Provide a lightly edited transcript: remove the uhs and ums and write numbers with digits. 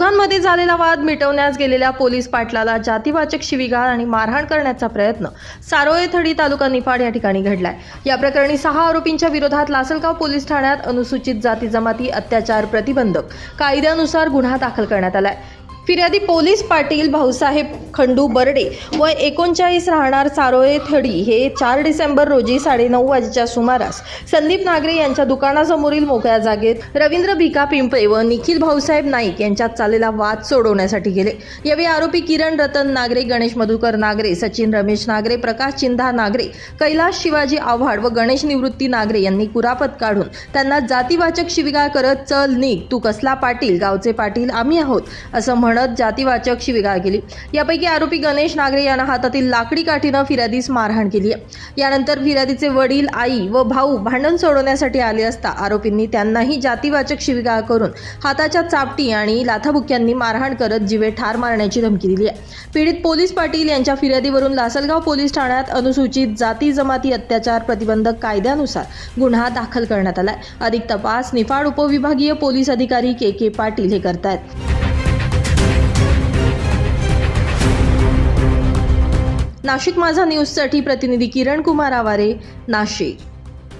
दोघांमध्ये झालेला वाद मिटवण्यास गेलेल्या पोलीस पाटलाला जातीवाचक शिवीगाळ आणि मारहाण करण्याचा प्रयत्न सारोळे थडी तालुका निफाड या ठिकाणी घडलाय। या प्रकरणी 6 आरोपींच्या विरोधात लासलगाव पोलीस ठाण्यात अनुसूचित जाती जमाती अत्याचार प्रतिबंधक कायद्यानुसार गुन्हा दाखल करण्यात आलाय। फिर्यादी पोलीस पाटील भाऊसाहेब खंडू बर्डे वय 39 राहणार सारोळे थडी हे 4 डिसेंबर रोजी 9:30 वाजेच्या सुमारास संदीप नागरे यांच्या दुकानासमोरील मोकळ्या जागेत रवींद्र भिका पिंपळे व निखिल भाऊसाहेब नाईक यांच्यात चाललेला वाद सोडवण्यासाठी गेले। यावेळी आरोपी किरण रतन नागरे, गणेश मधुकर नागरे, सचिन रमेश नागरे, प्रकाश चिंधा नागरे, कैलाश शिवाजी आव्हाड व गणेश निवृत्ती नागरे यांनी कुरापत काढून त्यांना जातीवाचक शिवीगाळ करत चल निघ, तू कसला पाटील, गावचे पाटील आम्ही आहोत असं म्हणत जातीवाचक शिवीगाळ केली। यापैकी आरोपी गणेश नागरे यांना हातातील लाकडी काठीनं फिर्यादीस मारहाण केली। यानंतर फिर्यादीचे वडील, आई व भाऊ भांडण सोडवण्यासाठी आले असता आरोपींनी त्यांनाही जातीवाचक शिवीगाळ करून हाताच्या चापटी आणि लाथाबुक्क्यांनी मारहाण करत जीवे ठार मारण्याची धमकी दिली आहे। पीडित पोलीस पाटील यांच्या फिर्यादीवरून लासलगाव पोलीस ठाण्यात अनुसूचित जाती जमाती अत्याचार प्रतिबंधक कायद्यानुसार गुन्हा दाखल करण्यात आलाय। अधिक तपास निफाड उपविभागीय पोलीस अधिकारी के पाटील हे करतायत। नाशिक माझा न्यूजसाठी प्रतिनिधी किरण कुमार आवारे, नाशिक।